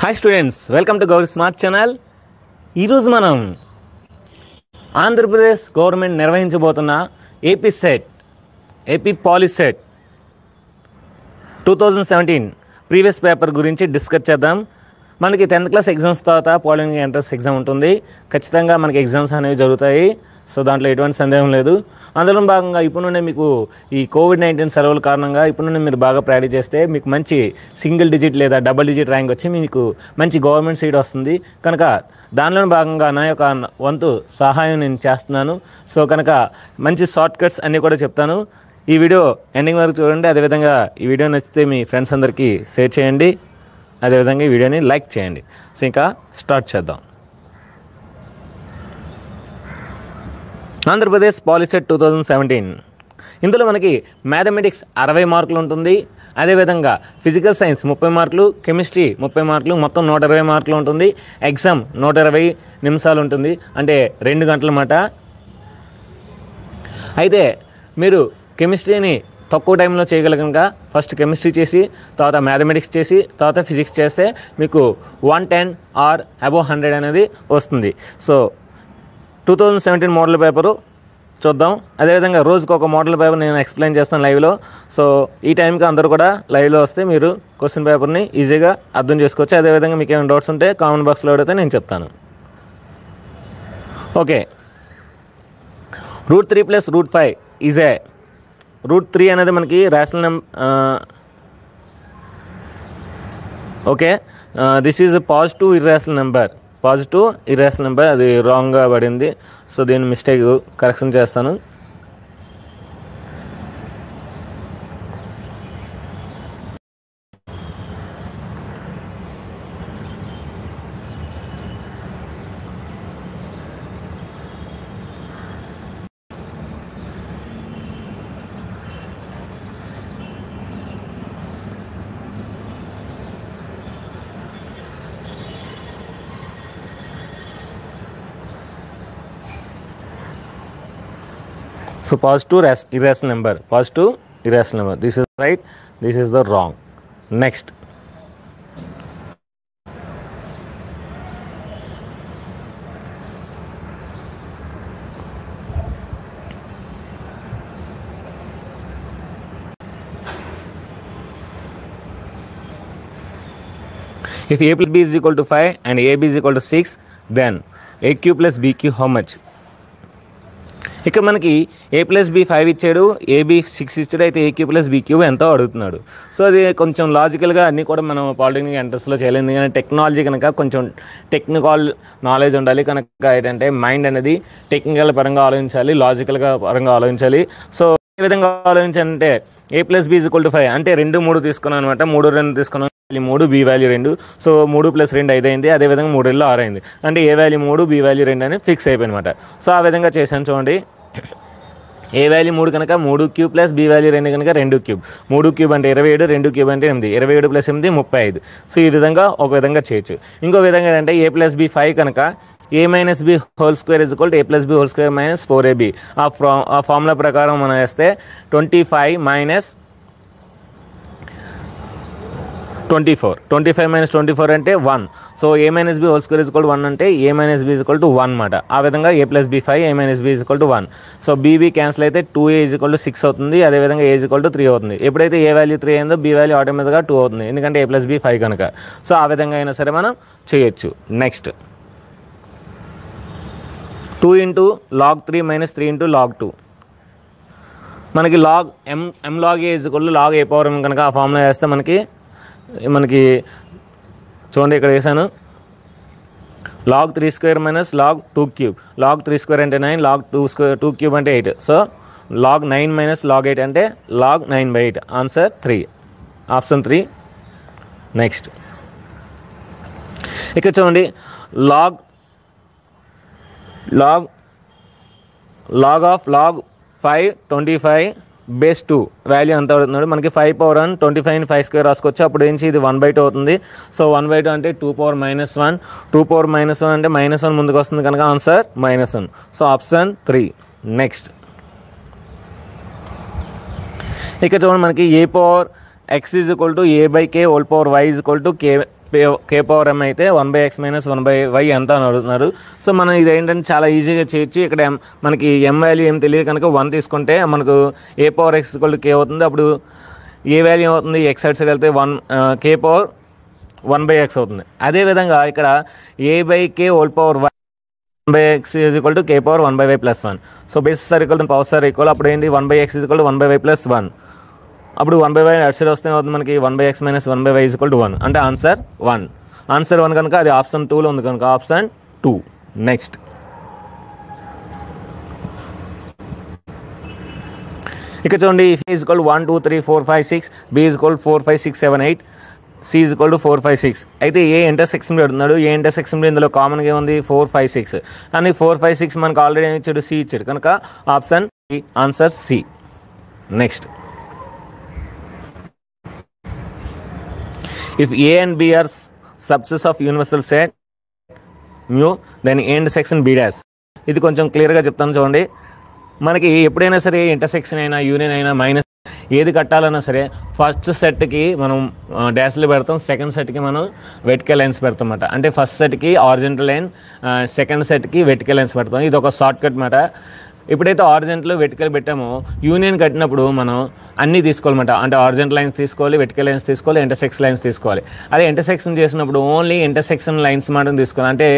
Hi students, welcome to Gowri smart channel. ఈరోజు మనం Andhra Pradesh government నిర్వహించబోతున్న ఏపీ పాలిసెట్ 2017 ప్రీవియస్ పేపర్ గురించి డిస్కస్ చేద్దాం. మనకి 10th క్లాస్ ఎగ్జామ్స్ తర్వాత పాలిటెక్నిక్ ఎంట్రన్స్ ఎగ్జామ్ ఉంటుంది. ఖచ్చితంగా మనకి ఎగ్జామ్స్ అనేవి జరుగుతాయి. సో దాంట్లో ఎటువంటి సందేహం లేదు. అందులో భాగంగా ఇప్పుడు నుండి మీకు ఈ కోవిడ్-19 సెలవుల కారణంగా ఇప్పుడు నుండి మీరు బాగా ప్రాక్టీస్ చేస్తే మీకు మంచి సింగిల్ డిజిట్ లేదా డబుల్ డిజిట్ ర్యాంక్ వచ్చి మీకు మంచి గవర్నమెంట్ సీట్ వస్తుంది. కనుక దానిలో భాగంగా నా యొక్క వంతు సహాయం నేను చేస్తున్నాను. సో కనుక మంచి షార్ట్ కట్స్ అన్నీ కూడా చెప్తాను. ఈ వీడియో ఎండింగ్ వరకు చూడండి. అదేవిధంగా ఈ వీడియో నచ్చితే మీ ఫ్రెండ్స్ అందరికీ షేర్ చేయండి. అదేవిధంగా ఈ వీడియోని లైక్ చేయండి. సో ఇంకా స్టార్ట్ చేద్దాం. ఆంధ్రప్రదేశ్ పాలిసెట్ 2017 ఇందులో మనకి మ్యాథమెటిక్స్ 60 మార్కులు ఉంటుంది. అదేవిధంగా ఫిజికల్ సైన్స్ 30 మార్కులు, కెమిస్ట్రీ 30 మార్కులు, మొత్తం 120 మార్కులు ఉంటుంది. ఎగ్జామ్ 120 నిమిషాలు ఉంటుంది, అంటే 2 గంటల మాట. అయితే మీరు కెమిస్ట్రీని తక్కువ టైంలో చేయగలగనక ఫస్ట్ కెమిస్ట్రీ చేసి, తర్వాత మ్యాథమెటిక్స్ చేసి, తర్వాత ఫిజిక్స్ చేస్తే మీకు 110 ఆర్ అబోవ్ 100 అనేది వస్తుంది. సో 2017 మోడల్ పేపరు చూద్దాం. అదేవిధంగా రోజుకు ఒక మోడల్ పేపర్ నేను ఎక్స్ప్లెయిన్ చేస్తాను లైవ్లో. సో ఈ టైంకి అందరూ కూడా లైవ్లో వస్తే మీరు క్వశ్చన్ పేపర్ని ఈజీగా అర్థం చేసుకోవచ్చు. అదేవిధంగా మీకు ఏమైనా డౌట్స్ ఉంటే కామెంట్ బాక్స్లో అడిగితే నేను చెప్తాను. ఓకే, √3 + √5 ఈజ్ ఏ √3 అనేది మనకి rational number. Okay, this is positive irrational number. అది రాంగ్గా పడింది. సో దీని మిస్టేక్ కరెక్షన్ చేస్తాను. So positive irrational number. This is right. This is the wrong. Next. If a plus b is equal to 5 and ab is equal to 6, then aq plus bq how much? ఇక్కడ మనకి a + b 5 ఇచ్చాడు, ab 6 ఇచ్చాడు. అయితే AQ plus BQ ఎంతో అడుగుతున్నాడు. So అది కొంచెం లాజికల్గా అన్నీ కూడా మనం పాలిటెక్నిక్ ఎంట్రన్స్లో చేయలేదు. కానీ టెక్నాలజీ కనుక కొంచెం టెక్నికల్ నాలెడ్జ్ ఉండాలి. కనుక ఏంటంటే మైండ్ అనేది టెక్నికల్ పరంగా ఆలోచించాలి, లాజికల్గా పరంగా ఆలోచించాలి. సో ఏ విధంగా ఆలోచించాలంటే a + b = 5 అంటే 2, 3 తీసుకున్నాను అనమాట. 3, 2 తీసుకున్నాను, 3, b వాల్యూ 2. సో 3 + 2 5 అయింది. అదేవిధంగా 3 × 6 అయింది. అంటే a వాల్యూ 3, b వాల్యూ 2 అని ఫిక్స్ అయిపోయింది అనమాట. సో ఆ విధంగా చేశాను చూడండి. a వాల్యూ 3 కనుక 3³ ప్లస్ b వాల్యూ 2 కనుక 2³ 3³ అంటే 27, 2³ అంటే 8, 27 + 8 35. సో ఈ విధంగా ఒక విధంగా చేయొచ్చు. ఇంకో విధంగా ఏంటంటే a + b 5 కనుక a - b² = a + b² - 4ab. ఆ ఫార్ములా ప్రకారం మనం వేస్తే 25 - 24 అంటే 1. సో a - b² = 1 అంటే a - b = 1 అన్నమాట. ఆ విధంగా a + b 5, a - b = 1. So b cancel అయితే 2a = 6 అవుతుంది. అదేవిధంగా a = 3 అవుతుంది. ఎప్పుడైతే a వాల్యూ 3 అయిందో b వాల్యూ ఆటోమేటిక్గా 2 అవుతుంది, ఎందుకంటే a + b 5 కనుక. సో ఆ విధంగా అయినా సరే మనం చేయొచ్చు. Next 2 × log 3 - 3 × log 2. మనకి log m log a = log a⁴m కనుక ఆ ఫార్ములా వేస్తే మనకి చూడండి ఇక్కడ వేసాను. log 3² - log 2³. log 3² అంటే 9, log 2³ అంటే 8. సో log 9 - log 8 అంటే log 9/8. Answer 3, option 3. నెక్స్ట్ ఇక్కడ చూడండి, log of log 5 25 base 2 value ఎంత అవుతున్నాడు మనకి 5/1 25 5² రాసుకోవచ్చు. అప్పుడు ఏంచి ఇది 1/2 అవుతుంది. సో 1/2 అంటే 2⁻−1 2⁻−1 అంటే -1 ముందుకు వస్తుంది కనుక ఆన్సర్ -1. So option 3. నెక్స్ట్ ఇక్కడ చూడండి, మనకి a⁴ x = a/k, y = k power ఎం అయితే 1/x మైనస్ 1/y ఎంత అని అడుగుతున్నారు. సో మనం ఇది ఏంటంటే చాలా ఈజీగా చేయొచ్చు. ఇక్కడ మనకి ఎం వాల్యూ ఏం తెలియదు కనుక 1 తీసుకుంటే మనకు a power x equal to k అవుతుంది. అప్పుడు ఏ వాల్యూ అవుతుంది, ఎక్స్ సైడ్ వెళ్తే 1 కే పవర్ 1/x అవుతుంది. అదేవిధంగా ఇక్కడ a/k whole power 1/x is equal to k power 1/y plus 1. So bases are equal to power are equal. అప్పుడు ఏంటి 1/x is equal to 1/y plus 1. అప్పుడు 1/y అటు side వస్తే అవుతుంది మనకి 1/x minus 1/y is equal to 1. అంటే answer 1. Answer 1 కనుక అది ఆప్షన్ 2లో ఉంది కనుక ఆప్షన్ 2. నెక్స్ట్ ఇక్కడ చూడండి, A is equal 1 2 3 4 5 6, B is equal 4 5 6 7 8, C is equal to 4 5 6. అయితే ఏ ఇంటర్సెక్షన్ పెడుతున్నాడు. ఏ ఇంటర్సెక్షన్ ఇందులో కామన్గా ఉంది 4 5 6. కానీ 4 5 6 మనకు ఆల్రెడీ ఏమి ఇచ్చాడు, C ఇచ్చాడు కనుక option C, answer C. Next if A and B are subsets of universal set mu then A intersection B dash. ఇది కొంచెం క్లియర్గా చెప్తాను చూడండి. మనకి ఎప్పుడైనా సరే ఇంటర్సెక్షన్ అయినా యూనియన్ అయినా మైనస్ ఏది కట్టాలన్నా సరే ఫస్ట్ సెట్కి మనం డాష్లు పెడతాం, సెకండ్ సెట్కి మనం వెర్టికల్ లైన్స్ పెడతాం అన్నమాట. అంటే ఫస్ట్ సెట్కి ఆరిజెంటల్ లైన్, సెకండ్ సెట్కి వెర్టికల్ లైన్స్ పెడతాం. ఇది ఒక షార్ట్ కట్ మాట. ఎప్పుడైతే ఆరిజెంట్లో వెర్టికల్ పెట్టామో యూనియన్ కట్టినప్పుడు మనం అన్నీ తీసుకోవాలన్నమాట. అంటే ఆరిజెంటల్ లైన్స్ తీసుకోవాలి, వెర్టికల్ లైన్స్ తీసుకోవాలి, ఇంటర్సెక్షన్ లైన్స్ తీసుకోవాలి. అదే ఇంటర్సెక్షన్ చేసినప్పుడు ఓన్లీ ఇంటర్సెక్షన్ లైన్స్ మాత్రం తీసుకోవాలి. అంటే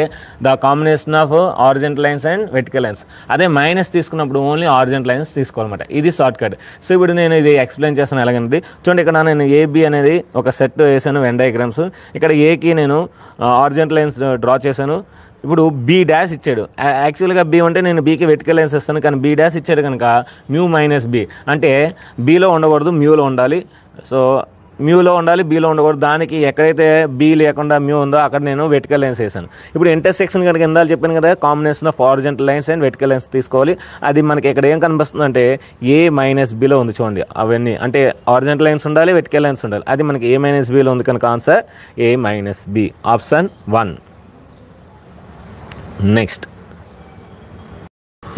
the combination of horizontal lines and vertical lines. అదే మైనస్ తీసుకున్నప్పుడు ఓన్లీ ఆరిజెంటల్ లైన్స్ తీసుకోవాలన్నమాట. ఇది షార్ట్ కట్. సో ఇప్పుడు నేను ఇది ఎక్స్ప్లెయిన్ చేస్తాను ఎలాగంటే చూడండి. ఇక్కడ నేను ఏబి అనేది ఒక సెట్ వేసాను, వెన్ డయాగ్రామ్స్. ఇక్కడ ఏకి నేను ఆరిజెంటల్ లైన్స్ డ్రా చేశాను. ఇప్పుడు బి డాష్ ఇచ్చాడు. యాక్చువల్గా బి అంటే నేను బీకి వెర్టికల్ లైన్స్ ఇస్తాను, కానీ బి డాష్ ఇచ్చాడు కనుక మ్యూ మైనస్ బి. అంటే బీలో ఉండకూడదు, మ్యూలో ఉండాలి. సో మ్యూలో ఉండాలి, బీలో ఉండకూడదు. దానికి ఎక్కడైతే బీ లేకుండా మ్యూ ఉందో అక్కడ నేను వెర్టికల్ లైన్స్ వేసాను. ఇప్పుడు ఇంటర్సెక్షన్ కనుక ఇందాక చెప్పాను కదా, combination of horizontal lines and vertical lines తీసుకోవాలి. అది మనకి ఇక్కడ ఏం కనిపిస్తుంది అంటే ఏ మైనస్ బిలో ఉంది చూడండి. అవన్నీ అంటే ఆరిజెంటల్ లైన్స్ ఉండాలి, వెర్టికల్ లైన్స్ ఉండాలి. అది మనకి ఏ మైనస్ బిలో ఉంది కనుక answer A minus B, option 1. Next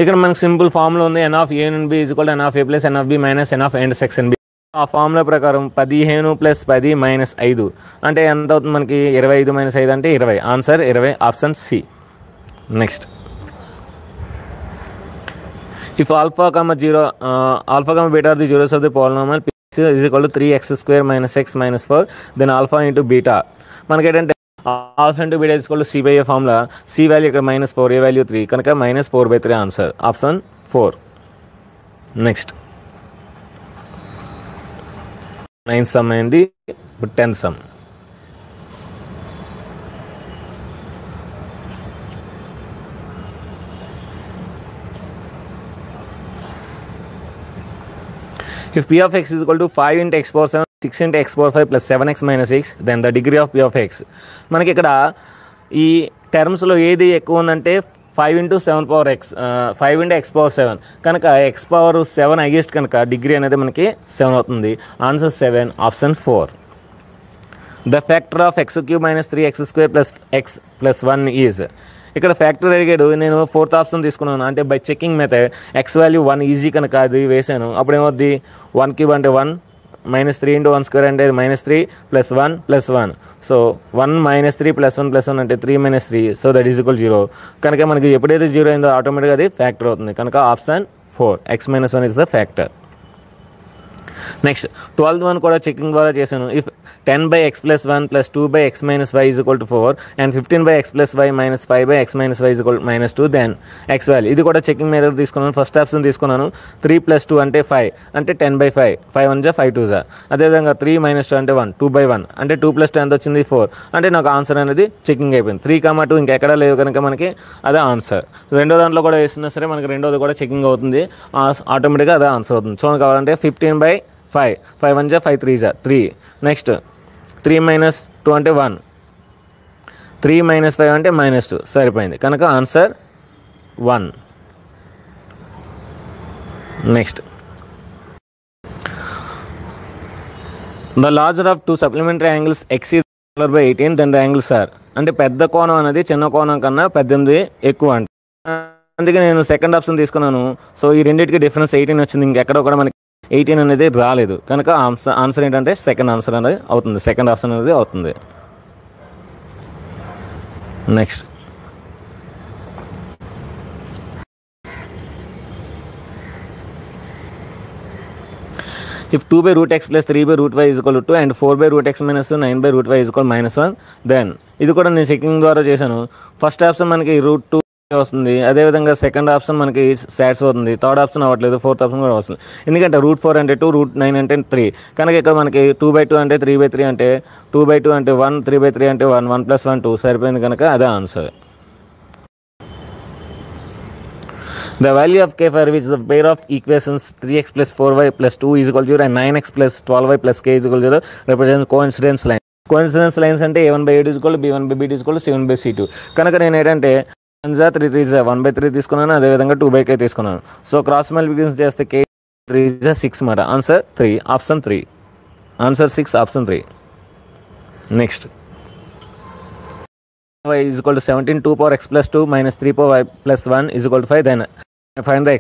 ఇక్కడ మనకు సింపుల్ ఫార్ములా ఉంది. N of A and B is equal to n of A plus n of B minus n of intersection B. ఆ ఫార్ములా ప్రకారం 15 plus 10 minus 5 అంటే ఎంత అవుతుంది మనకి 25 minus 5 అంటే 20. Answer 20, option C. Next if alpha comma beta are the zeros of the polynomial p is equal to 3x square minus x minus 4 then alpha into beta. మనకి ఏంటంటే alpha into beta is equal to C by A formula. C value ఇక్కడ -4, ఏ value 3 కనుక -4/3 answer, option 4. Next 9th some అయింది. ఇప్పుడు 10th some. If p of x is equal to 5 into x power 7, 6 into x power 5 plus 7x minus 6, then the degree of p of x. మనకి ఇక్కడ ఈ టర్మ్స్లో ఏది ఎక్కువ ఉందంటే 5 into 7 power x, 5 into x power 7 కనుక x power 7 highest కనుక degree అనేది మనకి 7 అవుతుంది. Answer 7, option 4. The factor of x cube minus 3x square plus x plus 1 is. ఇక్కడ ఫ్యాక్టర్ అడిగాడు, నేను 4th ఆప్షన్ తీసుకున్నాను. అంటే by checking method x value 1 easy కనుక అది వేసాను. అప్పుడు ఏమవుద్ది 1 క్యూబ్ అంటే 1 -3 into 1 స్క్వేర్ అంటే -3 plus 1 plus 1. So 1 -3 plus 1 plus 1 అంటే 3 - 3. సో దట్ ఈజ్ ఈక్వల్ 0 కనుక మనకి ఎప్పుడైతే 0 అయిందో ఆటోమేటిక్గా అది ఫ్యాక్టర్ అవుతుంది కనుక option 4, x - 1 is the factor. Next 12th one కూడా చెకింగ్ ద్వారా చేశాను. ఇఫ్ 10/x + 1 + 2/x - y = 4 and 15/x + y - 5/x - y = -2 then x value. ఇది కూడా చెకింగ్ మెథడ్ తీసుకున్నాను. ఫస్ట్ ఆప్షన్ తీసుకున్నాను. 3 + 2 అంటే 5 అంటే 10/5, 5 1 జా 5 2 జా. అదేవిధంగా 3 - 2 అంటే 1, 2/1 అంటే 2 + 2 ఎంత వచ్చింది 4. అంటే నాకు ఆన్సర్ అనేది చెకింగ్ అయిపోయింది. 3, 2 ఇంకెక్కడా లేవు కనుక మనకి అదే ఆన్సర్. రెండో దాంట్లో కూడా వేసినా సరే మనకి రెండోది కూడా చెకింగ్ అవుతుంది, ఆటోమేటిక్గా అదే ఆన్సర్ అవుతుంది. చూడండి కావాలంటే 15/5, 5 1 జా 5 3 జా 3. నెక్స్ట్ 3 - 2 అంటే 1, 3 - 5 అంటే -2 సరిపోయింది కనుక answer 1. Next the larger of 2 supplementary angles exceed 18 then the angles are. అంటే పెద్ద కోణం అనేది చిన్న కోణం కన్నా 18 ఎక్కువ అంటే, అందుకే నేను సెకండ్ ఆప్షన్ తీసుకున్నాను. సో ఈ రెండింటికి డిఫరెన్స్ 18 వచ్చింది. ఇంకెక్కడ కూడా మనకి 18 అనేది రాలేదు కనుక ఆన్సర్ ఏంటంటే సెకండ్ ఆన్సర్ అనేది అవుతుంది, సెకండ్ ఆప్షన్ అనేది అవుతుంది. Next if 2 by root x plus 3 by root y is equal to 2 and 4 by root x minus 2 9 by root y is equal to -1 then ఇది కూడా నేను చెకింగ్ ద్వారా చేశాను. ఫస్ట్ ఆప్షన్ మనకి రూట్ 2 వస్తుంది, అదేవిధంగా సెకండ్ ఆప్షన్ మనకి సాట్స్ అవుతుంది, థర్డ్ ఆప్షన్ అవ్వట్లేదు, ఫోర్త్ ఆప్షన్ కూడా వస్తుంది. ఎందుకంటే రూట్ 4 అంటే 2, రూట్ 9 అంటే 3 కనుక ఇక్కడ మనకి 2/2 అంటే 3/3 అంటే 2/2 అంటే 1, 3/3 అంటే 1, 1 + 1 2 సరిపోయింది కనుక అదే answer. The value of k for which the pair of equations 3x plus 4y plus 2 is equal to 0 and 9x plus 12y plus k is equal to 0 represents coincidence line. Coincidence lines అంటే a1/8 is equal to b1/b is equal to c1/c2. కనుక నేను ఏంటంటే 3 3 1/3 తీసుకున్నాను, అదేవిధంగా 2/k తీసుకున్నాను. So cross multiplication చేస్తే k 3 6 మాట. Answer 3 option 3. Answer 6 option 3. Next y is equal to 17 2 power x plus 2 minus 3 power y plus 1 is equal to 5 then find the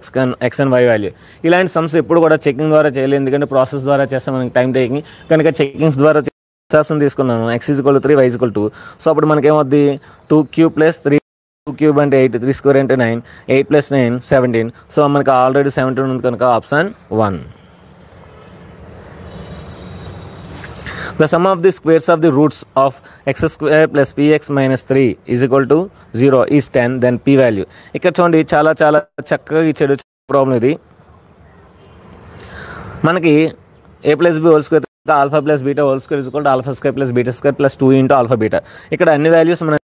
x and y value. ఇలాంటి sums ఎప్పుడు కూడా checking ద్వారా చేయలేదు, ఎందుకంటే process ద్వారా చేస్తే మనకి టైం టేకింగ్ కనుక చెకింగ్స్ ద్వారా ఆప్షన్ తీసుకున్నాను. x is equal to 3 y is equal to 2. So అప్పుడు మనకి ఏమవుద్ది 2³ + 3 2³ అంటే 8 3² అంటే 9 8 + 9 17. సో మనకి ఆల్రెడీ 17 ఉంది కనుక option 1. The sum of the squares of the roots of x² plus px minus 3 is equal to 0 is 10 then p value. ఇక్కడ చూడండి చాలా చాలా చక్కగా ఇచ్చాడు ప్రాబ్లం ఇది. మనకి a plus b whole square alpha plus beta whole square is equal to alpha square plus beta square plus 2 into alpha beta. ఇక్కడ అన్ని వాల్యూస్ మన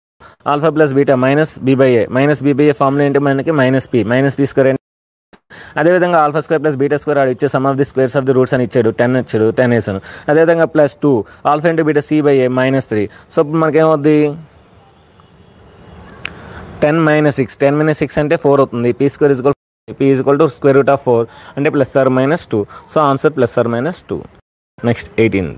alpha plus beta minus b/a formula ఏంటి మనకి -p స్క్వేర్. అదేవిధంగా alpha square plus beta square ఆడు ఇచ్చే some of the squares of the roots అని ఇచ్చాడు 10 వేసాను. అదేవిధంగా +2 alpha into beta c/a -3. So ఇప్పుడు మనకేమవుద్ది 10 - 6 అంటే 4 అవుతుంది. p is equal to square root of 4 అంటే +or-2. So answer +or-2. Next 18.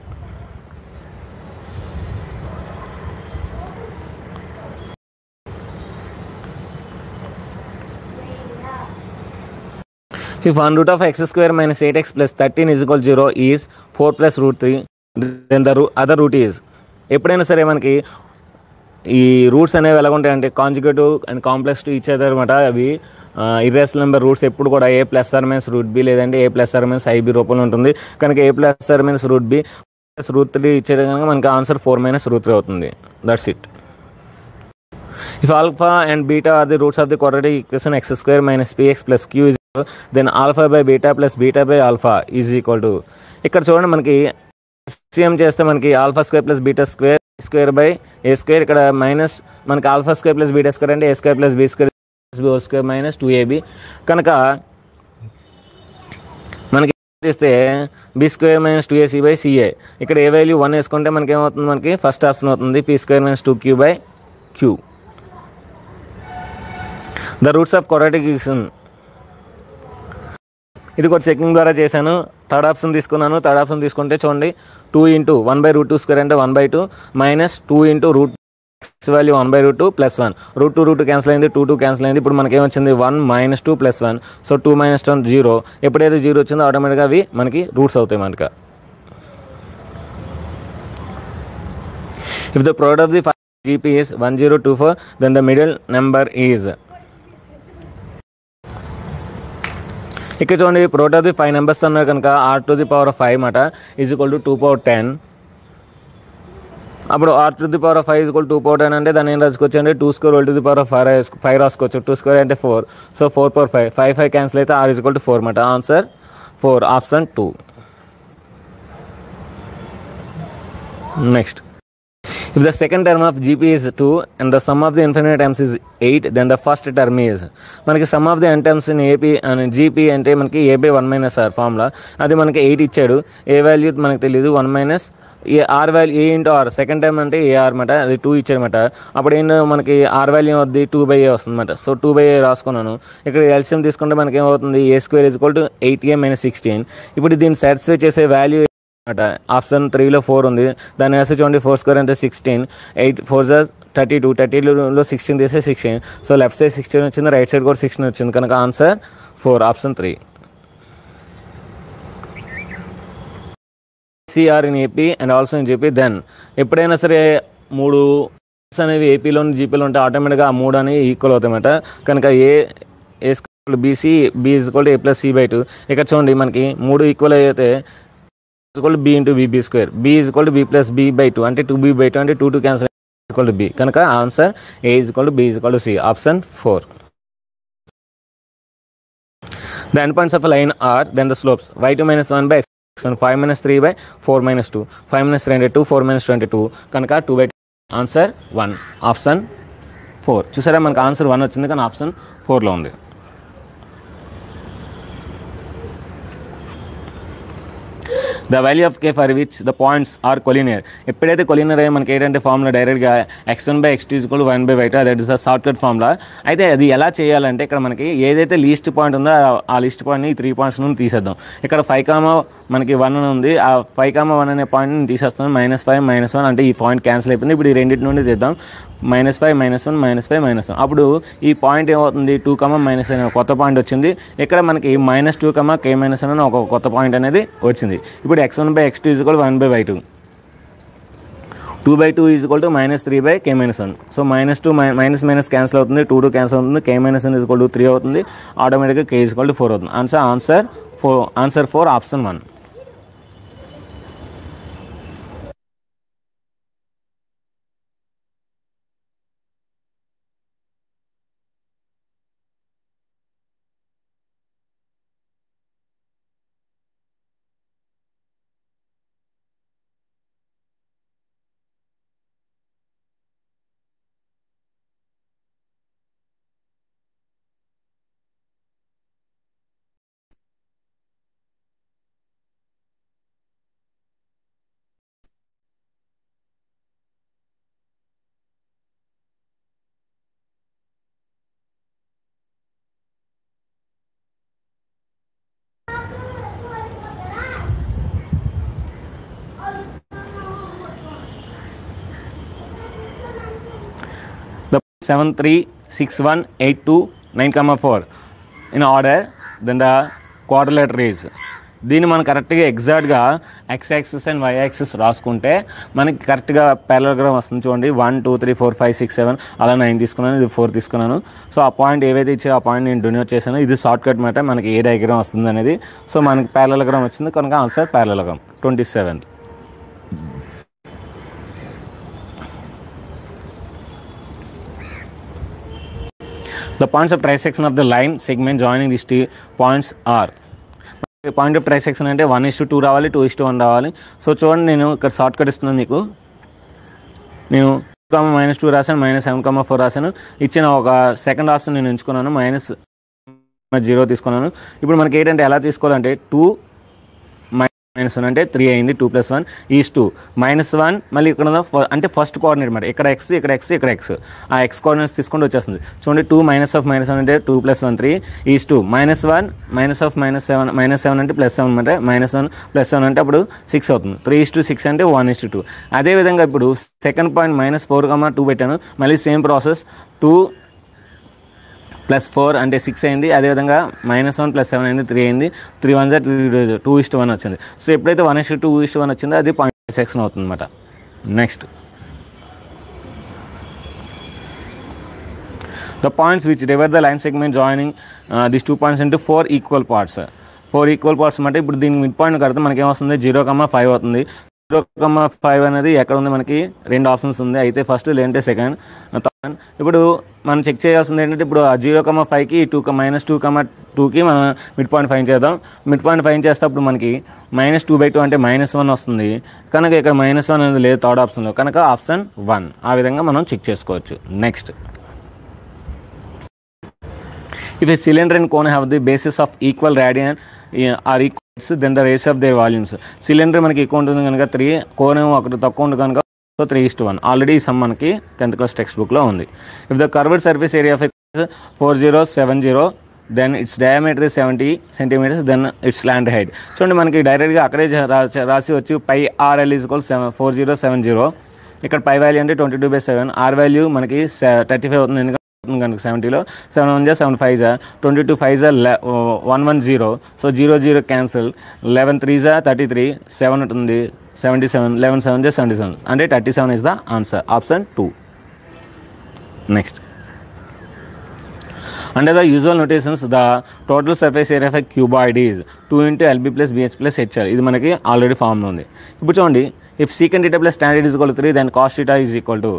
If 1 root of x² minus 8x plus 13 is equal to 0 is 4 plus root 3 then the other root is. ఎప్పుడైనా సరే మనకి ఈ roots అనేవి ఎలా ఉంటాయంటే conjugative and complex to each other అనమాట. అవి ఇర్రేషనల్ నెంబర్ రూట్స్ ఎప్పుడు కూడా a ± రూట్ b లేదంటే a ± ib రూపంలో ఉంటుంది. కనుక a ± root b plus root 3 ఇచ్చేది కనుక మనకి ఆన్సర్ 4 - రూట్ 3 అవుతుంది. That's it. If alpha and beta are the roots of the quadratic equation x² minus px plus q is then alpha by beta plus beta by alpha is equal to. ఇక్కడ చూడండి మనకి CM చేస్తే మనకి α² plus beta square by a². ఇక్కడ minus మనకి α² plus beta square అంటే a² plus b² minus 2ab. కనుక మనకి చేస్తే b² minus 2ac by ca. ఇక్కడ ఏ వాల్యూ 1 వేసుకుంటే మనకి ఏమవుతుంది, మనకి ఫస్ట్ ఆప్షన్ అవుతుంది p² minus 2q by q. The roots of quadratic equation ఇది కూడా చెకింగ్ ద్వారా చేశాను. థర్డ్ ఆప్షన్ తీసుకున్నాను. థర్డ్ ఆప్షన్ తీసుకుంటే చూడండి 2 × 1/√2² అంటే 1/2 minus 2 × root x value 1/√2 + 1 √2 cancel అయింది, 2 క్యాన్సిల్ అయింది. ఇప్పుడు మనకి ఏమొచ్చింది 1 - 2 + 1. సో 2 - 1 0. ఎప్పుడైతే 0 వచ్చిందో ఆటోమేటిక్గా అవి మనకి రూట్స్ అవుతాయి మనకి. If the product of the GP is 1024 then the middle number is. ఇక్కడ చూడండి ప్రోడక్ట్ ఆఫ్ ది 5 నెంబర్స్ అన్నారు కనుక r⁵ మాట ఈజ్ ఈక్వల్ టు 2/10. అప్పుడు r⁵ ఈజ్ ఈక్వల్ 2/10 అంటే దాన్ని ఏం రాసుకోవచ్చు అంటే 2² 5 రాసుకోవచ్చు. 2² అంటే 4. సో 4/5 5 క్యాన్సిల్ అయితే r ఈజ్ ఈక్వల్ టు 4 మాట. Answer 4 option 2. Next if the second term of GP is 2 and the sum of the infinite terms is 8 then the first term is. మనకి sum of the n terms in AP and GP అంటే మనకి a/1 - r formula అది మనకి 8 ఇచ్చాడు. ఏ value మనకు తెలియదు 1 - r value a × r second time అంటే ar మాట అది 2 ఇచ్చాడనమాట. అప్పుడు ఏంటో మనకి r వాల్యూ వద్ది 2/a వస్తుంది అనమాట. సో 2/a రాసుకున్నాను. ఇక్కడ ఎల్సిఎం తీసుకుంటే మనకి ఏమవుతుంది a² = 8a - 16. ఇప్పుడు దీన్ని సాటిస్ఫై చేసే వాల్యూ ఆప్షన్ 3లో 4 ఉంది. దాన్ని వేస్తే చూడండి 4² అంటే 16 8 4 32 32లో 16 తీస్తే 16. సో లెఫ్ట్ సైడ్ 16 వచ్చింది, రైట్ సైడ్ కూడా 16 వచ్చింది కనుక answer 4 option 3. CR in AP and also in GP then ఎప్పుడైనా సరే 3 అనేవి ఏపీలోని జీపీలో ఉంటే ఆటోమేటిక్గా ఆ 3 అనేవి ఈక్వల్ అవుతాయన్నమాట. కనుక A square BC B is equal to A plus C by 2. ఇక్కడ చూడండి మనకి 3 ఈక్వల్ అయితే equal to B into B square, B is equal to B plus B by 2 అంటే 2b బై 2 అంటే 2 క్యాన్సల్ ఈక్వల్ టు బి. కనుక answer A is equal to B is equal to C, option 4. The endpoints of a line are then the slopes y2 minus 1 by x1, 5 minus 3 by 4 minus 2, 5 minus 22, 4 minus 22. కనుక 2 by 2 answer 1, option 4. చూసారా మనకు answer 1 వచ్చింది కానీ option 4లో ఉంది. The value of k for which the points are collinear. ఎప్పుడైతే collinear అయ్యే మనకి ఏంటంటే ఫార్ములా డైరెక్ట్గా x1 by x2 is equal to 1 by y2, that is the shortcut formula. అయితే అది ఎలా చేయాలంటే ఇక్కడ మనకి ఏదైతే లీస్ట్ పాయింట్ ఉందో ఆ లీస్ట్ పాయింట్ని 3 పాయింట్స్ నుండి తీసేద్దాం. ఇక్కడ 5, మనకి 1 ఉంది, ఆ 5, 1 అనే పాయింట్ని తీసేస్తాం. -5 -1 అంటే ఈ పాయింట్ క్యాన్సిల్ అయిపోయింది. ఇప్పుడు ఈ రెండింటి నుండి తీద్దాం. -5 -1 -5 -1. అప్పుడు ఈ పాయింట్ ఏమవుతుంది 2, -1 అనే కొత్త పాయింట్ వచ్చింది. ఇక్కడ మనకి -2, k -1 అని ఒక కొత్త పాయింట్ అనేది వచ్చింది. ఇప్పుడు x1 by x2 is equal 1 by y2, 2 by 2 is equal to -3 by k -1. So -2 minus cancel అవుతుంది, 2 క్యాన్సిల్ అవుతుంది, k -1 ఈజ్ ఈక్వల్ టు 3 అవుతుంది, ఆటోమేటిక్గా k ఈజ్ ఈక్వల్ టు 4 అవుతుంది. Answer 4 option 1. The 7, 3, 6, 1, 8, 2, 9, 4 in order, then the quadrilateral is. దీన్ని మనం కరెక్ట్గా ఎగ్జాక్ట్గా x axis and y axis రాసుకుంటే మనకి కరెక్ట్గా ప్యారలలోగ్రామ్ వస్తుంది. చూడండి 1 2 3 4 5 6 7 అలా 9 తీసుకున్నాను, ఇది 4 తీసుకున్నాను. సో ఆ పాయింట్ ఏవైతే ఇచ్చే ఆ పాయింట్ నేను డొనేట్ చేశాను. ఇది షార్ట్ కట్ మాట మనకి ఏ డయాగ్రామ్ వస్తుంది అనేది. సో మనకి ప్యారలలోగ్రామ్ వచ్చింది కనుక answer parallelogram 27. The points of trisection of the line segment joining these two points are. Point of trisection అంటే 1:2 రావాలి, 2:1 రావాలి. సో చూడండి నేను ఇక్కడ షార్ట్ కట్ ఇస్తున్నాను మీకు. నేను -2 రాశాను, -7, 4 రాశాను. ఇచ్చిన ఒక సెకండ్ ఆప్షన్ నేను ఎంచుకున్నాను, -0 తీసుకున్నాను. ఇప్పుడు మనకి ఏంటంటే ఎలా తీసుకోవాలంటే 2 -1 అంటే 3 అయింది, 2 + 1 ఈజ్ 2 -1 మళ్ళీ ఇక్కడ అంటే ఫస్ట్ కోఆర్డినేట్ మాట ఇక్కడ x ఇక్కడ x ఇక్కడ x ఆ x కోఆర్డినేట్స్ తీసుకుంటూ వచ్చేస్తుంది. చూడండి 2 -1 అంటే 2 + 1 3 ఈజ్ 2 -1 -7 అంటే +7 అంటే -1 +7 అంటే అప్పుడు 6 అవుతుంది. 3:6 అంటే 1:2. అదేవిధంగా ఇప్పుడు సెకండ్ పాయింట్ -4, 2 పెట్టాను. మళ్ళీ సేమ్ ప్రాసెస్ 2 + 4 అంటే 6 అయింది. అదేవిధంగా -1 + 7 అయింది, 3 అయింది. 3 1 2:1 వచ్చింది. సో ఎప్పుడైతే 1:2:1 వచ్చిందో అది పాయింట్ సెక్షన్ అవుతుంది అనమాట. Next the points which divide the line segment joining this 2 points into 4 equal parts. 4 equal parts అంటే ఇప్పుడు దీని మిడ్ పాయింట్ కడితే మనకి ఏమొస్తుంది 0,5 అవుతుంది. 0,5 అనేది ఎక్కడ ఉంది మనకి 2 ఆప్షన్స్ ఉంది. అయితే ఫస్ట్ లేదంటే సెకండ్. ఇప్పుడు మనం చెక్ చేయాల్సింది ఏంటంటే ఇప్పుడు 0,5కి -2,2కి మనం మిడ్ పాయింట్ ఫైండ్ చేద్దాం. మిడ్ పాయింట్ ఫైండ్ చేస్తే అప్పుడు మనకి -2/2 అంటే -1 వస్తుంది. కనుక ఇక్కడ -1 అనేది లేదు థర్డ్ ఆప్షన్లో, కనుక ఆప్షన్ 1. ఆ విధంగా మనం చెక్ చేసుకోవచ్చు. Next if a cylinder and cone have the bases of equal radian are equals then the ratio of their volumes. Cylinder మనకి ఎక్కువ ఉంటుంది కనుక 3, కోన్ ఏమో ఒకటి తక్కువ ఉంటుంది కనుక సో 3:1. ఆల్రెడీ ఈ సమ్ మనకి 10th క్లాస్ టెక్స్ట్ బుక్లో ఉంది. If the curved surface area of 4070 then its diameter 70 centimeters, then its land height. చూడండి మనకి డైరెక్ట్గా అక్కడే రాసి వచ్చి πRL = 4070. ఇక్కడ పై వాల్యూ అంటే 22/7, ఆర్ వాల్యూ మనకి 35 అవుతుంది ఎందుకంటే కనుక 70లో 7 1 7 5 22 5 110. సో 0 0 క్యాన్సిల్, 11 3 33, 7 ఉంటుంది 77, 11 7 77 అంటే 37 is the answer, option 2. Next, under the usual notations the total surface area of a cuboid is 2 into LB plus BH plus HR. ఇది మనకి ఆల్రెడీ ఫామ్లో ఉంది. ఇప్పుడు చూడండి, if secant theta plus tan theta is equal to 3 then cos theta is equal to,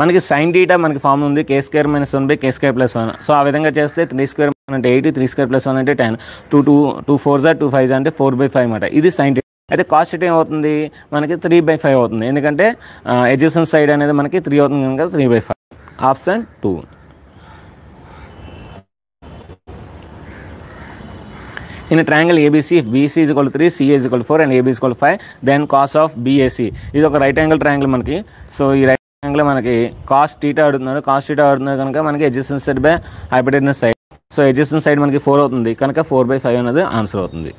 మనకి sin theta మనకి form ఉంది k square minus 1 by k square plus 1. So ఆ విధంగా చేస్తే 3 square అంటే 8, 3 square plus 1 అంటే 10, 2 4s 2 5s అంటే 4/5 అన్నమాట. ఇది sin theta. అయితే cos theta ఏమవుతుంది, మనకి 3/5 అవుతుంది, ఎందుకంటే adjacent సైడ్ అనేది మనకి 3 అవుతుంది కనుక 3/5. Option 2. In a triangle ABC, if BC is equal to 3, CA is equal to 4 and AB is equal to 5, then cos of BAC. ఇది ఒక రైట్ యాంగిల్ ట్రయాంగిల్ మనకి. సో ఈ రైట్ యాంగిల్ మనకి cos theta అడుగుతున్నారు కనుక మనకి adjacent side by hypotenuse side. So adjacent side మనకి 4 అవుతుంది కనుక 4/5 అనేది ఆన్సర్ అవుతుంది.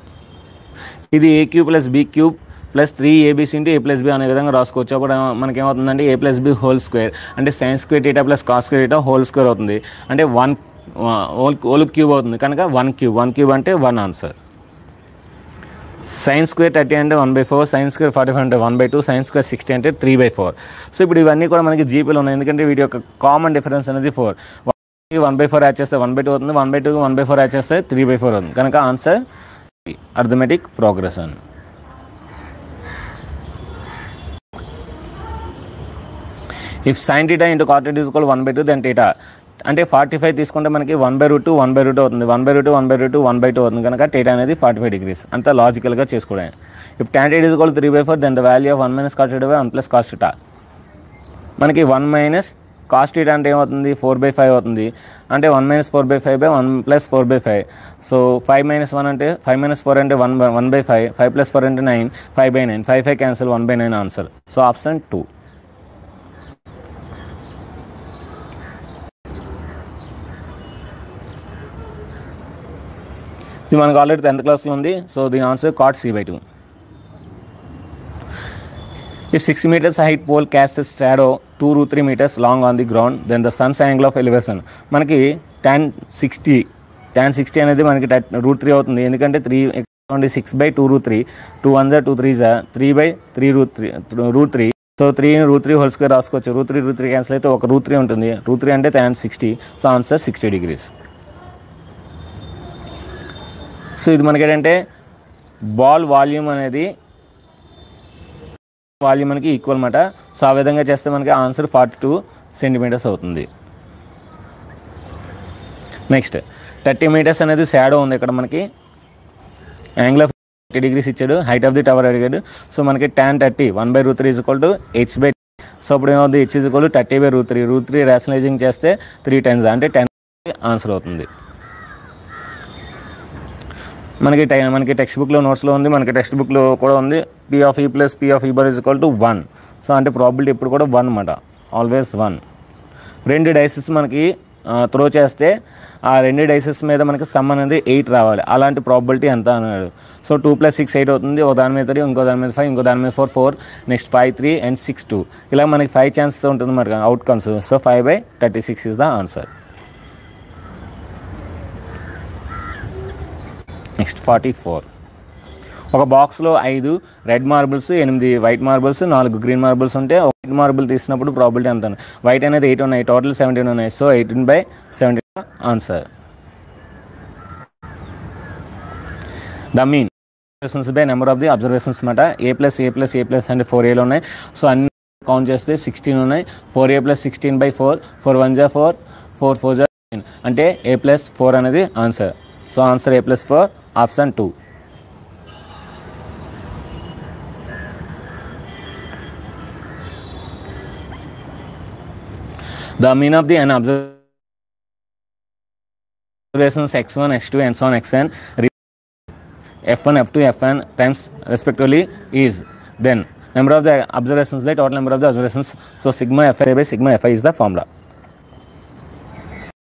ఇది a³ plus b³ plus 3abc into a plus b అనే విధంగా రాసుకోవచ్చు. అప్పుడు మనకి ఏమవుతుందంటే a plus b whole square అంటే sin square theta plus cos square theta whole square అవుతుంది, అంటే హోల్ క్యూబ్ అవుతుంది కనుక 1³ అంటే 1 ఆన్సర్. sin స్క్వేర్ 30 అంటే 1/4, sin స్క్వేర్ 45 అంటే 1/2, sin స్క్వేర్ 60 అంటే 3/4. సో ఇప్పుడు ఇవన్నీ కూడా మనకి జీపీలో ఉన్నాయి, ఎందుకంటే వీటి యొక్క కామన్ డిఫరెన్స్ అనేది 4. 1/4 యాడ్ చేస్తే 1/2 అవుతుంది, 1/2 1/4 యాడ్ చేస్తే 3/4 అవుతుంది కనుక answer arithmetic progression. If sin theta into cot theta is equal to 1/2 then theta అంటే 45 తీసుకుంటే మనకి 1/2 అవుతుంది, 1/2 అవుతుంది కనుక theta అనేది 45 degrees. అంతా లాజికల్గా చేసుకోవడం. If tan theta is equal to 3/4 then the value of 1 minus cos theta by 1 plus cos theta. మనకి 1 minus cos theta అంటే ఏమవుతుంది, 4/5 అవుతుంది, అంటే 1 minus 4/5 by 1 plus 4/5. So 5 minus 1 అంటే 5 minus 4 అంటే 1/5, 5 plus 4 అంటే 9, 5/9, 5 క్యాన్సిల్, 1/9 ఆన్సర్. So option 2. ఇది మనకు ఆల్రెడీ 10th క్లాస్లో ఉంది. సో దీని ఆన్సర్ cot c/2. ఈ 6 meters height pole casts a shadow 2√3 meters long on the ground, then the sun's angle of elevation. మనకి tan 60 అనేది మనకి √3 అవుతుంది, ఎందుకంటే 6/2√3, 2 1s 2 3s 3/3√3. So 3 whole square రాసుకోవచ్చు, √3 క్యాన్సిల్ అయితే ఒక √3 ఉంటుంది, √3 అంటే tan 60. So answer 60 degrees. So ఇది మనకి ఏంటంటే బాల్ వాల్యూమ్ అనేది మనకి ఈక్వల్ అన్నమాట. సో ఆ విధంగా చేస్తే మనకి ఆన్సర్ 42 centimeters అవుతుంది. నెక్స్ట్ 30 meters అనేది షాడో ఉంది, ఇక్కడ మనకి యాంగిల్ ఆఫ్ 30 degrees ఇచ్చాడు, హైట్ ఆఫ్ ది టవర్ అడిగాడు. సో మనకి tan 30 1/√3 is equal to h/. So ఇప్పుడు ఏమవుతుంది, h is equal to 30/√3, √3 rationalising చేస్తే 3 times అంటే 10 ఆన్సర్ అవుతుంది. మనకి టెక్స్ట్ బుక్లో నోట్స్లో ఉంది, మనకి టెక్స్ట్ బుక్లో కూడా ఉంది, p of e plus p of e bar is equal to 1. So అంటే ప్రాబిలిటీ ఇప్పుడు కూడా 1 అన్నమాట, ఆల్వేస్ 1. 2 డైసెస్ మనకి త్రో చేస్తే ఆ 2 డైసెస్ మీద మనకి సమ్ అనేది 8 రావాలి, అలాంటి ప్రాబిలిటీ ఎంత అన్నాడు. సో 2 + 6 8 అవుతుంది, ఒక దాని మీద 3, ఇంకో దాని మీద 5, ఇంకో దాని మీద 4, నెక్స్ట్ 5 3 and 6 2, ఇలా మనకి 5 ఛాన్సెస్ ఉంటుంది అన్నమాట outcomes. So 5/36 is the answer. Next 44. ఒక బాక్స్లో 5 red marbles, 8 white marbles, 4 green marbles ఉంటే వైట్ మార్బుల్ తీసినప్పుడు ప్రాబిలిటీ ఎంత? వైట్ అనేది 8 ఉన్నాయి, టోటల్ 17 ఉన్నాయి. So 18/17 answer. The mean by number of the observations అనమాట. A ప్లస్ అంటే 4Aలు ఉన్నాయి. సో అన్ని కౌంట్ చేస్తే 16 ఉన్నాయి. 4A + 16/4, 4 1 = 4, 4 4 = 16 అంటే A + 4 అనేది answer. So answer A + 4, option 2. The mean of the n observations x1, x2 and so on xn f1, f2, fn times respectively is then number of the observations by total number of the observations. So sigma fi by sigma fi is the formula.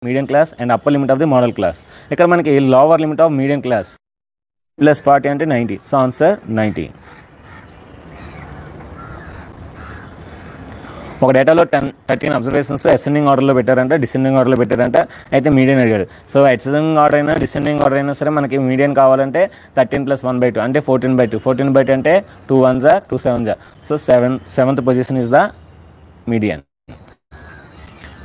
Median class and upper limit of the model class. ఇక్కడ మనకి lower limit of median class plus 40 అంటే 90. So answer 90. ఒక డేటాలో 13 observations ascending ఆర్డర్లో పెట్టారంట, descending ఆర్డర్లో పెట్టారంట. అయితే మీడియన్ అడిగాడు. సో అసెండింగ్ ఆర్డర్ అయినా డిసెండింగ్ ఆర్డర్ అయినా సరే మనకి మీడియన్ కావాలంటే 13 + 1/2 అంటే 14/2. 14/2 అంటే 2 1s 2 7s. So 7th position is the median.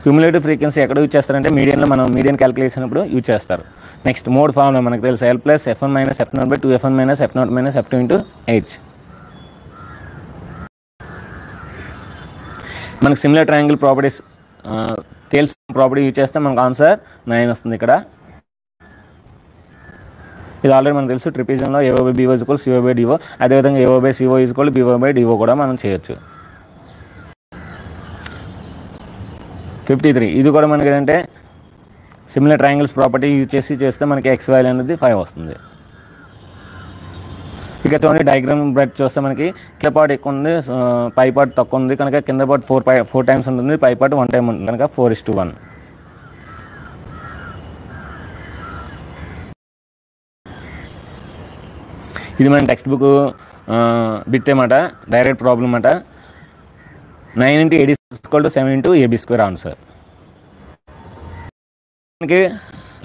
Cumulative frequency ఎక్కడ యూజ్ చేస్తారంటే మీడియన్లో మనం మీడియన్ క్యాలిక్యులేషన్ అప్పుడు యూజ్ చేస్తారు. నెక్స్ట్ మోడ్ ఫార్ములా మనకు తెలుసు L plus F1 minus F0 by 2F1 minus F0 minus F2 into H. మనకు similar triangle properties Thales property use చేస్తే మనకు ఆన్సర్ 9 వస్తుంది. ఇక్కడ ఇది ఆల్రెడీ మనకు తెలుసు. ట్రిపిజంలో AO by BO equal CO by DO, అదేవిధంగా AO by CO equal BO by DO కూడా మనం చేయొచ్చు. 53 ఇది కూడా మనకి ఏంటంటే సిమిలర్ ట్రయాంగిల్స్ ప్రాపర్టీ యూజ్ చేస్తే మనకి X వాల్యూ అనేది 5 వస్తుంది. ఇక చూడండి డయాగ్రామ్ బ్రెడ్ చూస్తే మనకి కింద పార్ట్ ఎక్కువ ఉంది, పై పార్ట్ తక్కువ ఉంది కనుక కింద పార్ట్ 4 టైమ్స్ ఉంటుంది, పై పార్ట్ 1 టైం ఉంటుంది కనుక 4:1. ఇది మన టెక్స్ట్ బుక్ బిట్ అన్నమాట, డైరెక్ట్ ప్రాబ్లం అన్నమాట. 9 into AD equal to 7 into AB square answer. మనకి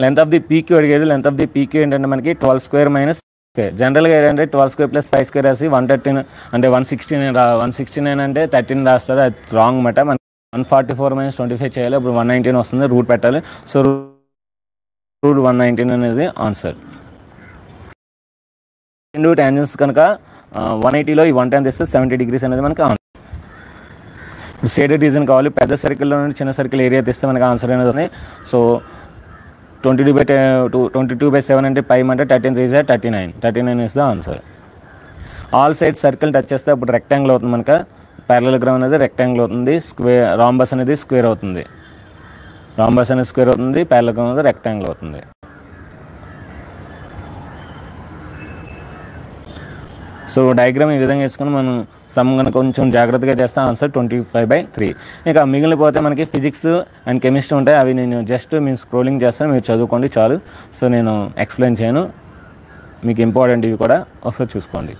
లెంత్ ఆఫ్ ది PQ అడిగాడు. లెంత్ ఆఫ్ ది PQ ఏంటంటే మనకి 12 స్క్వేర్ మైనస్ స్క్వేర్. జనరల్గా ఏంటంటే 12 స్క్వేర్ ప్లస్ 5 స్క్వేర్ రాసి 113 అంటే 169 అంటే 13 రాస్తారు. అది రాంగ్ అన్నమాట. మనకి 144 మైనస్ 25 చేయాలి. ఇప్పుడు 119 వస్తుంది, రూట్ పెట్టాలి. సో రూట్ 119 అనేది ఆన్సర్. రెండు ట్యాంజెన్స్ కనుక 180లో ఈ 110 తెస్తే 70 degrees అనేది మనకి ఆన్సర్. షేడెడ్ రీజన్ కావాలి. పెద్ద సర్కిల్లో నుండి చిన్న సర్కిల్ ఏరియా తెస్తే మనకి ఆన్సర్ అనేది ఉంది. సో 22/7 అంటే పై అంటే 13 3 39 is the answer. All side circle touch చేస్తే అప్పుడు రెక్టాంగిల్ అవుతుంది. మనకి ప్యారలలోగ్రామ్ అనేది రెక్టాంగిల్ అవుతుంది, రాంబస్ అనేది స్క్వేర్ అవుతుంది. ప్యారలలోగ్రామ్ అనేది రెక్టాంగిల్ అవుతుంది. సో డయాగ్రామ్ ఈ విధంగా వేసుకుని మనం సమ్ కనుక కొంచెం జాగ్రత్తగా చేస్తే ఆన్సర్ 25/3. ఇక మిగిలిపోతే మనకి ఫిజిక్స్ అండ్ కెమిస్ట్రీ ఉంటాయి. అవి నేను జస్ట్ మీరు స్క్రోలింగ్ చేస్తాను, మీరు చదువుకోండి చాలు. సో నేను ఎక్స్ప్లెయిన్ చేయను, మీకు ఇంపార్టెంట్ ఇవి కూడా ఒకసారి చూసుకోండి.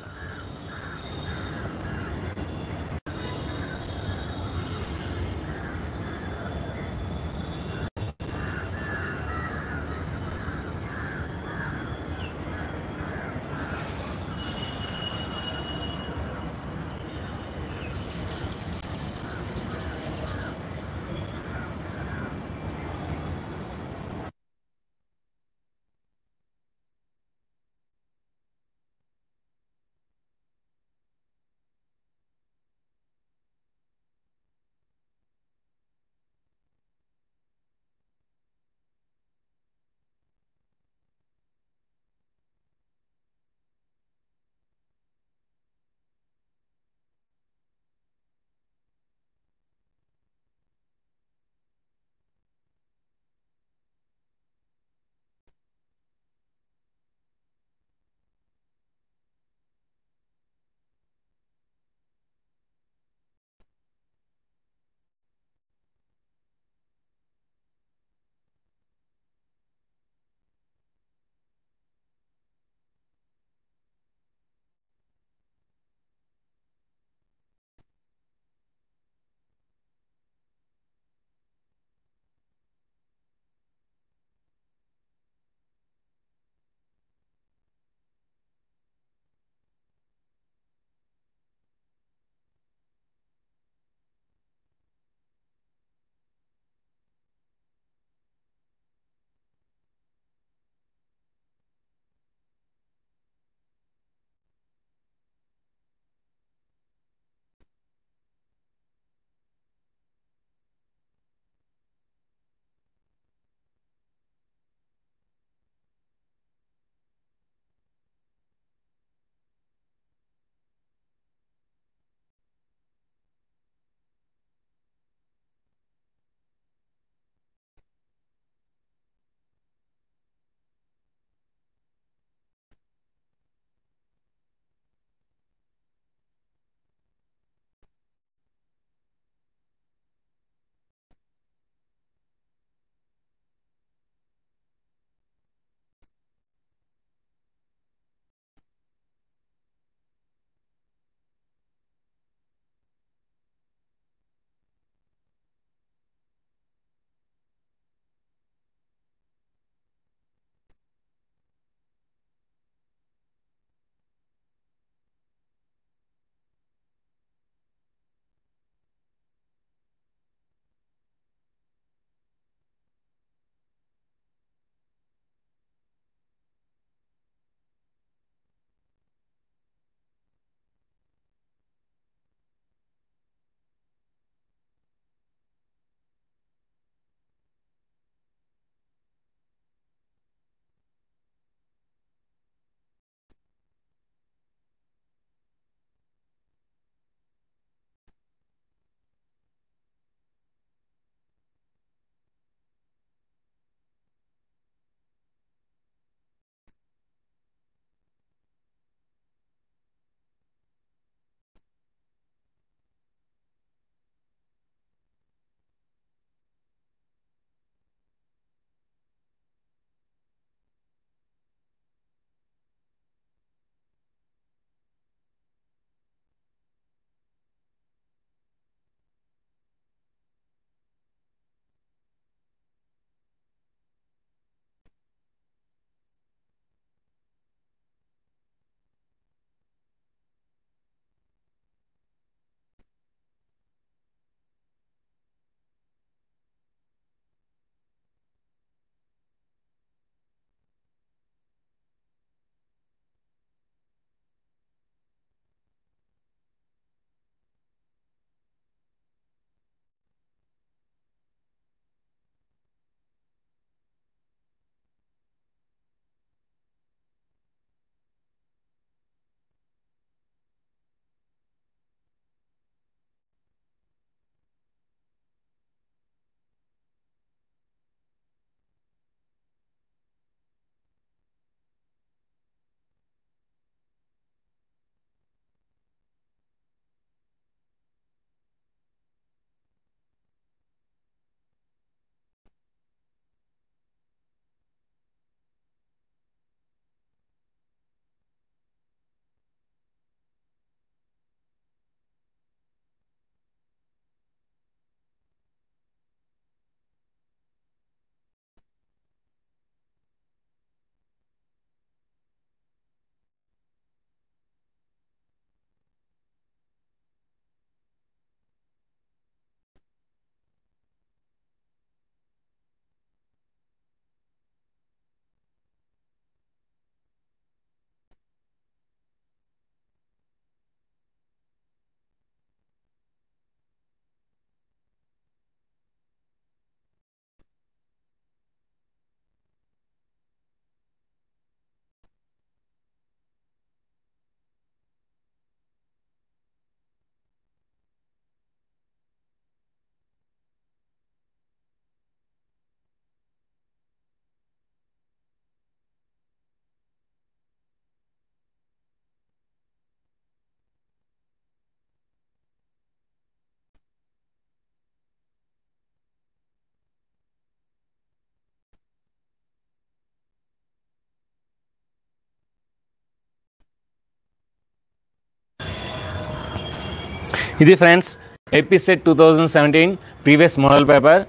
ఇది friends ఎపిసెట్ 2017 previous model paper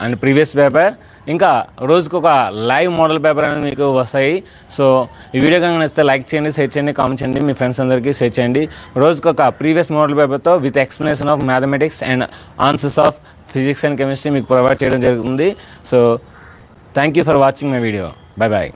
and previous paper. ఇంకా రోజుకు ఒక లైవ్ మోడల్ పేపర్ అనేది మీకు వస్తాయి. సో ఈ వీడియో కనుక నచ్చితే లైక్ చేయండి, షేర్ చేయండి, కామెంట్ చేయండి, మీ ఫ్రెండ్స్ అందరికీ షేర్ చేయండి. రోజుకు ఒక ప్రీవియస్ మోడల్ పేపర్తో with explanation of mathematics and answers of physics and chemistry మీకు ప్రొవైడ్ చేయడం జరుగుతుంది. So thank you for watching my video. Bye bye.